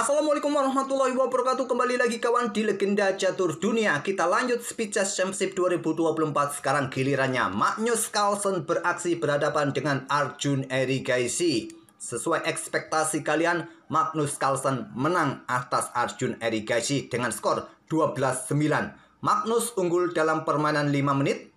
Assalamualaikum warahmatullahi wabarakatuh. Kembali lagi kawan di Legenda Catur Dunia. Kita lanjut Speed Chess Championship 2024. Sekarang gilirannya Magnus Carlsen beraksi berhadapan dengan Arjun Erigaisi. Sesuai ekspektasi kalian, Magnus Carlsen menang atas Arjun Erigaisi dengan skor 12-9. Magnus unggul dalam permainan 5 menit,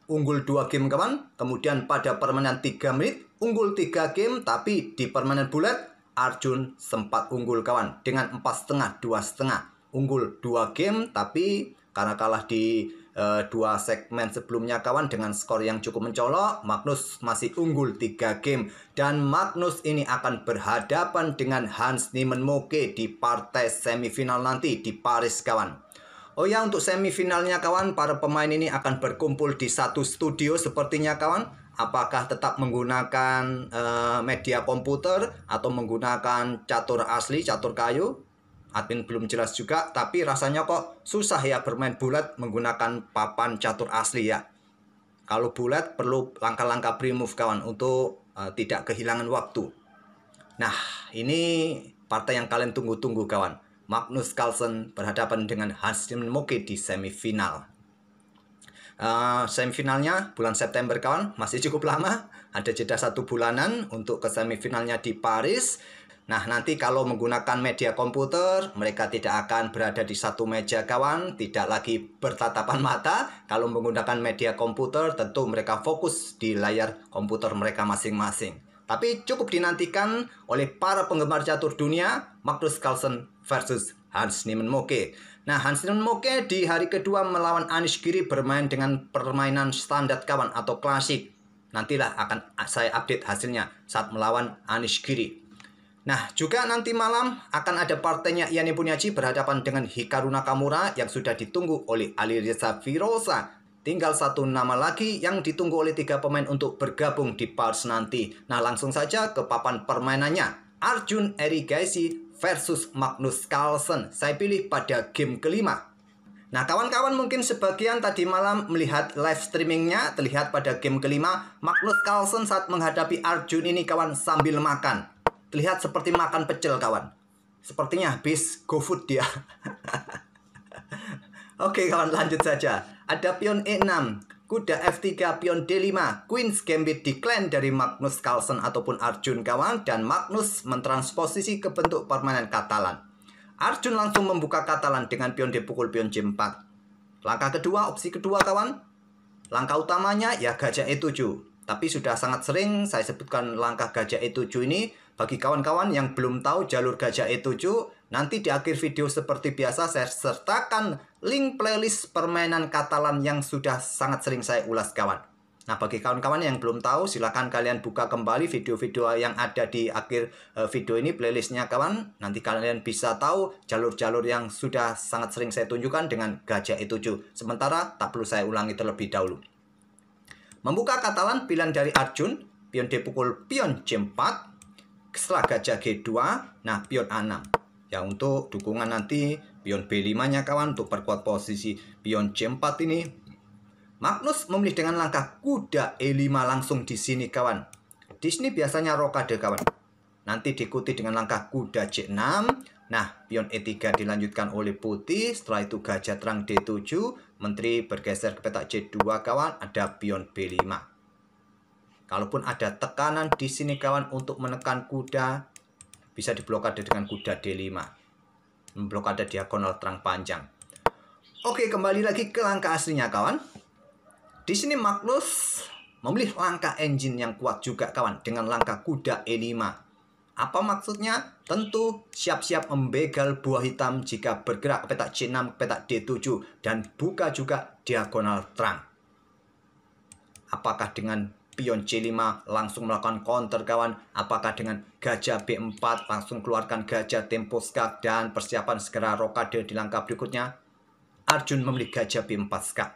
unggul 2 game kawan. Kemudian pada permainan 3 menit, unggul 3 game. Tapi di permainan bulat, Arjun sempat unggul kawan dengan 4,5, 2,5. Unggul 2 game, tapi karena kalah di 2 segmen sebelumnya kawan dengan skor yang cukup mencolok, Magnus masih unggul 3 game. Dan Magnus ini akan berhadapan dengan Hans Niemann Moke di partai semifinal nanti di Paris kawan. Oh ya, untuk semifinalnya kawan, para pemain ini akan berkumpul di satu studio sepertinya kawan. Apakah tetap menggunakan media komputer atau menggunakan catur asli, catur kayu? Admin belum jelas juga, tapi rasanya kok susah ya bermain bulat menggunakan papan catur asli ya. Kalau bulat perlu langkah-langkah pre-move kawan untuk tidak kehilangan waktu. Nah, ini partai yang kalian tunggu-tunggu kawan. Magnus Carlsen berhadapan dengan Hans Niemann Moke di semifinal. Semifinalnya bulan September kawan, masih cukup lama, ada jeda 1 bulanan untuk ke semifinalnya di Paris. Nah, nanti kalau menggunakan media komputer, mereka tidak akan berada di satu meja kawan, tidak lagi bertatapan mata. Kalau menggunakan media komputer, tentu mereka fokus di layar komputer mereka masing-masing. Tapi cukup dinantikan oleh para penggemar catur dunia, Magnus Carlsen versus Hans Niemann Moke. Nah, Hans Niemann Moke di hari kedua melawan Anish Giri bermain dengan permainan standar kawan atau klasik. Nantilah akan saya update hasilnya saat melawan Anish Giri. Nah, juga nanti malam akan ada partainya Ian Nepomniachtchi berhadapan dengan Hikaru Nakamura yang sudah ditunggu oleh Alireza Firoza. Tinggal satu nama lagi yang ditunggu oleh 3 pemain untuk bergabung di Paris nanti. Nah, langsung saja ke papan permainannya. Arjun Erigaisi versus Magnus Carlsen. Saya pilih pada game kelima. Nah, kawan-kawan mungkin sebagian tadi malam melihat live streamingnya. Terlihat pada game kelima, Magnus Carlsen saat menghadapi Arjun ini kawan sambil makan. Terlihat seperti makan pecel kawan. Sepertinya habis GoFood dia. Oke kawan, lanjut saja. Ada pion E6, kuda F3, pion D5, Queen's Gambit decline dari Magnus Carlsen ataupun Arjun kawan. Dan Magnus mentransposisi ke bentuk permainan Katalan. Arjun langsung membuka Katalan dengan pion D pukul pion C4. Langkah kedua, opsi kedua kawan. Langkah utamanya ya gajah E7. Tapi sudah sangat sering saya sebutkan langkah gajah E7 ini. Bagi kawan-kawan yang belum tahu jalur gajah E7, nanti di akhir video seperti biasa saya sertakan link playlist permainan Katalan yang sudah sangat sering saya ulas kawan. Nah, bagi kawan-kawan yang belum tahu, silakan kalian buka kembali video-video yang ada di akhir video ini, playlistnya kawan. Nanti kalian bisa tahu jalur-jalur yang sudah sangat sering saya tunjukkan dengan gajah E7. Sementara tak perlu saya ulangi terlebih dahulu. Membuka Katalan pilihan dari Arjun, pion D pukul pion C4. Setelah gajah G2, nah pion A6. Ya, untuk dukungan nanti pion B5-nya kawan untuk perkuat posisi pion C4 ini. Magnus memilih dengan langkah kuda E5 langsung di sini kawan. Di sini biasanya rokade kawan. Nanti diikuti dengan langkah kuda C6. Nah, pion E3 dilanjutkan oleh putih. Setelah itu gajah terang D7. Menteri bergeser ke petak C2 kawan. Ada pion B5. Kalaupun ada tekanan di sini kawan untuk menekan kuda, bisa diblokade dengan kuda D5. Memblokade diagonal terang panjang. Oke, kembali lagi ke langkah aslinya kawan. Di sini Magnus memilih langkah engine yang kuat juga kawan dengan langkah kuda E5. Apa maksudnya? Tentu siap-siap membegal buah hitam jika bergerak ke petak C6, petak D7 dan buka juga diagonal terang. Apakah dengan pion C5 langsung melakukan counter kawan? Apakah dengan gajah B4 langsung keluarkan gajah tempo skak dan persiapan segera rokade di langkah berikutnya? Arjun memilih gajah B4 skak.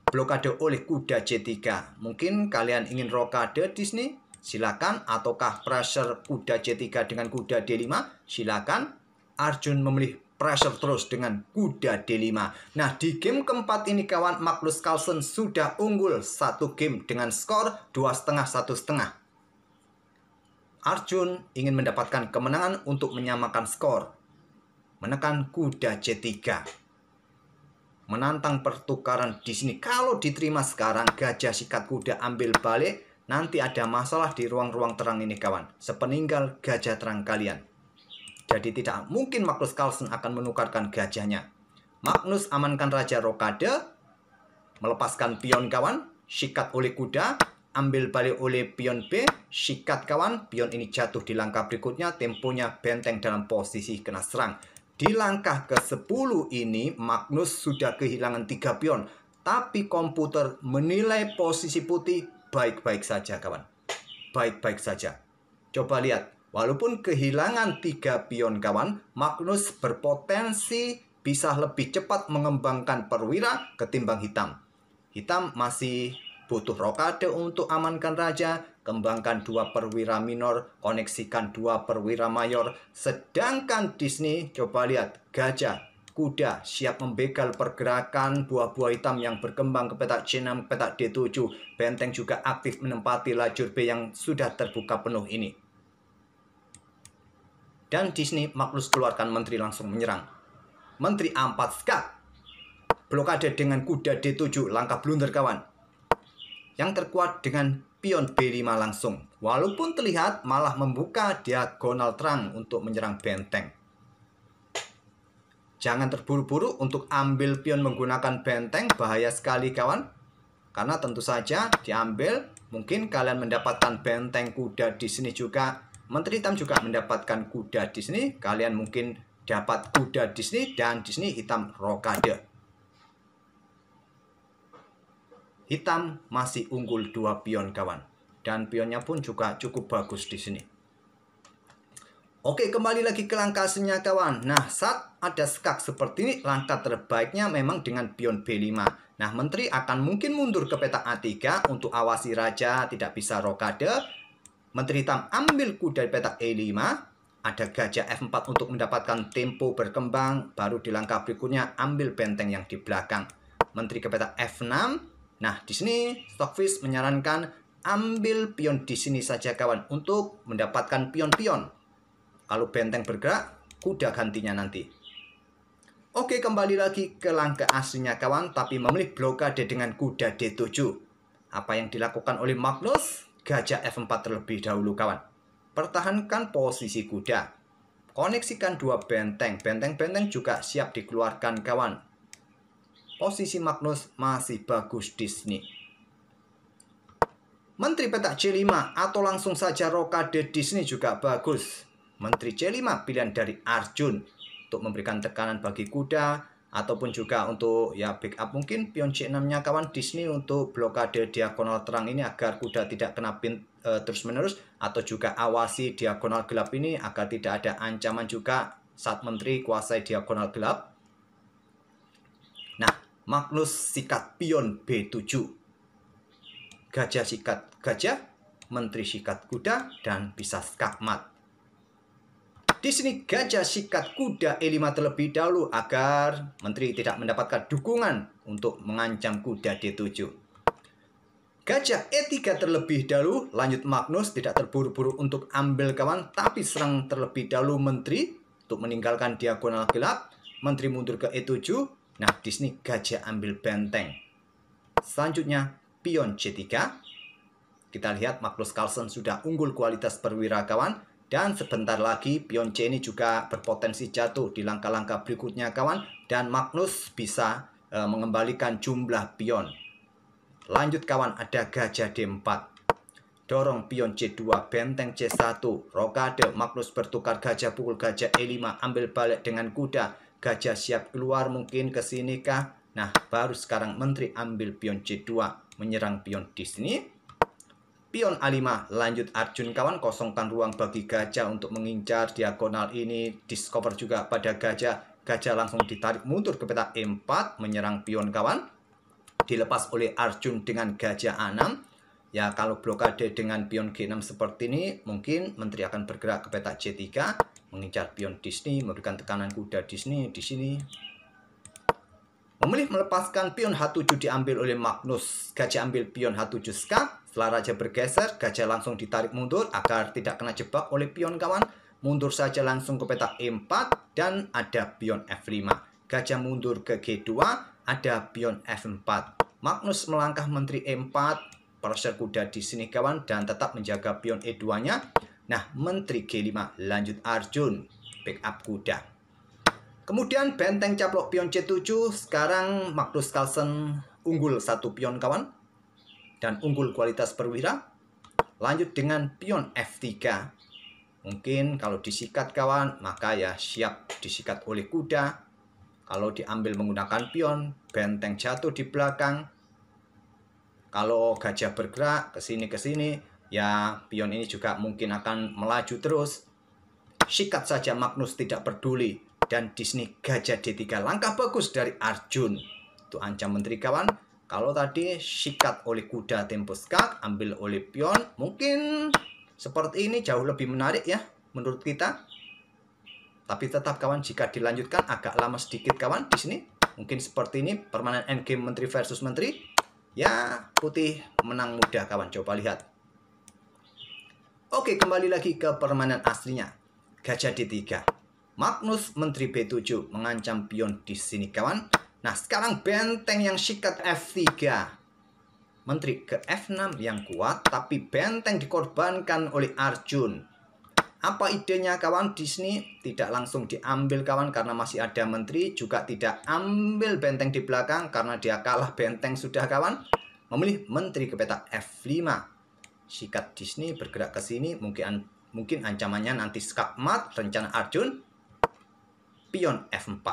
Blokade oleh kuda C3. Mungkin kalian ingin rokade di sini? Silakan. Ataukah pressure kuda C3 dengan kuda D5? Silakan. Arjun memilih pressure terus dengan kuda D5. Nah, di game keempat ini kawan, Magnus Carlsen sudah unggul 1 game dengan skor 2,5, 1,5. Arjun ingin mendapatkan kemenangan untuk menyamakan skor. menekan kuda C3. Menantang pertukaran di sini. Kalau diterima sekarang, gajah sikat kuda ambil balik, nanti ada masalah di ruang-ruang terang ini kawan. Sepeninggal gajah terang kalian. Jadi tidak mungkin Magnus Carlsen akan menukarkan gajahnya. Magnus amankan Raja Rokade, melepaskan pion kawan, sikat oleh kuda, ambil balik oleh pion B, sikat kawan, pion ini jatuh di langkah berikutnya, temponya benteng dalam posisi kena serang. Di langkah ke-10 ini, Magnus sudah kehilangan 3 pion. Tapi komputer menilai posisi putih baik-baik saja, kawan. Baik-baik saja. Coba lihat. Walaupun kehilangan 3 pion, kawan, Magnus berpotensi bisa lebih cepat mengembangkan perwira ketimbang hitam. Hitam masih butuh rokade untuk amankan raja, kembangkan 2 perwira minor, koneksikan 2 perwira mayor. Sedangkan Disney, coba lihat, gajah, kuda siap membegal pergerakan buah-buah hitam yang berkembang ke petak C6, petak D7. Benteng juga aktif menempati lajur B yang sudah terbuka penuh ini. Dan Disney, Magnus keluarkan menteri langsung menyerang. Menteri A4 skak. Blokade dengan kuda D7, langkah blunder kawan. Yang terkuat dengan pion B5 langsung. Walaupun terlihat malah membuka diagonal terang untuk menyerang benteng. Jangan terburu-buru untuk ambil pion menggunakan benteng, bahaya sekali kawan. Karena tentu saja diambil, mungkin kalian mendapatkan benteng kuda di sini juga. Menteri hitam juga mendapatkan kuda di sini. Kalian mungkin dapat kuda di sini dan di sini hitam rokade. Hitam masih unggul 2 pion kawan. Dan pionnya pun juga cukup bagus di sini. Oke, kembali lagi ke langkah aslinya kawan. Nah, saat ada skak seperti ini, langkah terbaiknya memang dengan pion B5. Nah, menteri akan mungkin mundur ke petak A3 untuk awasi raja tidak bisa rokade. Menteri hitam ambil kuda di petak E5. Ada gajah F4 untuk mendapatkan tempo berkembang. Baru di langkah berikutnya ambil benteng yang di belakang. Menteri ke petak F6. Nah, di sini Stockfish menyarankan ambil pion di sini saja kawan untuk mendapatkan pion-pion. Kalau benteng bergerak, kuda gantinya nanti. Oke, kembali lagi ke langkah aslinya kawan, tapi memilih blokade dengan kuda D7. Apa yang dilakukan oleh Magnus? Gajah F4 terlebih dahulu kawan. Pertahankan posisi kuda. Koneksikan 2 benteng. Benteng-benteng juga siap dikeluarkan kawan. Posisi Magnus masih bagus di sini. Menteri petak C5 atau langsung saja rokade di sini juga bagus. Menteri C5 pilihan dari Arjun untuk memberikan tekanan bagi kuda ataupun juga untuk ya backup mungkin pion C6-nya kawan di sini untuk blokade diagonal terang ini agar kuda tidak kena pin terus-menerus atau juga awasi diagonal gelap ini agar tidak ada ancaman juga saat menteri kuasai diagonal gelap. Nah, Magnus sikat pion B7. Gajah sikat gajah, menteri sikat kuda, dan bisa skakmat. Di sini gajah sikat kuda E5 terlebih dahulu agar menteri tidak mendapatkan dukungan untuk mengancam kuda D7. Gajah E3 terlebih dahulu, lanjut Magnus tidak terburu-buru untuk ambil kawan, tapi serang terlebih dahulu menteri untuk meninggalkan diagonal gelap. Menteri mundur ke E7. Nah, di sini gajah ambil benteng. Selanjutnya, pion C3. Kita lihat Magnus Carlsen sudah unggul kualitas perwira kawan. Dan sebentar lagi pion C ini juga berpotensi jatuh di langkah-langkah berikutnya kawan. Dan Magnus bisa mengembalikan jumlah pion. Lanjut kawan, ada gajah D4. Dorong pion C2, benteng C1. Rokade, Magnus bertukar gajah pukul gajah E5. Ambil balik dengan kuda. Gajah siap keluar mungkin ke sini kah? Nah, baru sekarang menteri ambil pion C2, menyerang pion di sini. Pion A5, lanjut Arjun kawan, kosongkan ruang bagi gajah untuk mengincar diagonal ini. Discover juga pada gajah. Gajah langsung ditarik mundur ke petak E4, menyerang pion kawan. Dilepas oleh Arjun dengan gajah A6. Ya, kalau blokade dengan pion G6 seperti ini, mungkin menteri akan bergerak ke petak C3. Mengincar pion Disney, memberikan tekanan kuda Disney di sini. Memilih melepaskan pion H7 diambil oleh Magnus. Gajah ambil pion H7 skak. Setelah raja bergeser, gajah langsung ditarik mundur agar tidak kena jebak oleh pion kawan. mundur saja langsung ke petak E4 dan ada pion F5. Gajah mundur ke G2, ada pion F4. Magnus melangkah menteri E4, pressure kuda di sini kawan, dan tetap menjaga pion E2-nya. Nah, menteri G5, lanjut Arjun, backup kuda. Kemudian benteng caplok pion C7, sekarang Magnus Carlsen unggul satu pion kawan, dan unggul kualitas perwira. Lanjut dengan pion F3. Mungkin kalau disikat kawan, maka ya siap disikat oleh kuda. Kalau diambil menggunakan pion, benteng jatuh di belakang. Kalau gajah bergerak ke sini, ya pion ini juga mungkin akan melaju terus. Sikat saja Magnus tidak peduli. Dan di sini gajah D3, langkah bagus dari Arjun. Itu ancam menteri kawan. Kalau tadi sikat oleh kuda tempo skat, ambil oleh pion, mungkin seperti ini jauh lebih menarik ya menurut kita. Tapi tetap kawan, jika dilanjutkan agak lama sedikit kawan di sini. Mungkin seperti ini permainan endgame menteri versus menteri. Ya, putih menang mudah kawan, coba lihat. Oke, kembali lagi ke permainan aslinya. Gajah D3. Magnus menteri B7 mengancam pion di sini kawan. Nah, sekarang benteng yang sikat F3. Menteri ke F6 yang kuat, tapi benteng dikorbankan oleh Arjun. Apa idenya kawan di sini? Tidak langsung diambil kawan karena masih ada menteri, juga tidak ambil benteng di belakang karena dia kalah benteng sudah kawan. Memilih menteri ke petak F5. Sikat di sini bergerak ke sini, mungkin ancamannya nanti skakmat, rencana Arjun. Pion F4.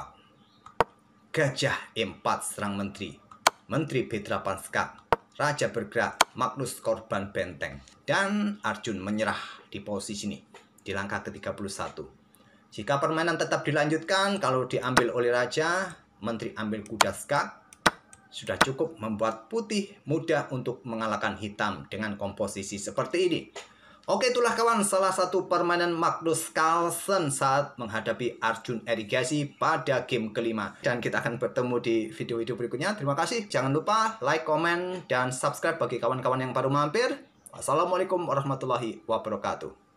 Gajah E4 serang menteri. Menteri B8 skak. Raja bergerak, Magnus korban benteng. Dan Arjun menyerah di posisi ini, di langkah ke-31. Jika permainan tetap dilanjutkan, kalau diambil oleh raja, menteri ambil kuda skak, sudah cukup membuat putih mudah untuk mengalahkan hitam dengan komposisi seperti ini. Oke, itulah kawan salah satu permainan Magnus Carlsen saat menghadapi Arjun Erigaisi pada game kelima. Dan kita akan bertemu di video-video berikutnya. Terima kasih. Jangan lupa like, komen, dan subscribe bagi kawan-kawan yang baru mampir. Wassalamualaikum warahmatullahi wabarakatuh.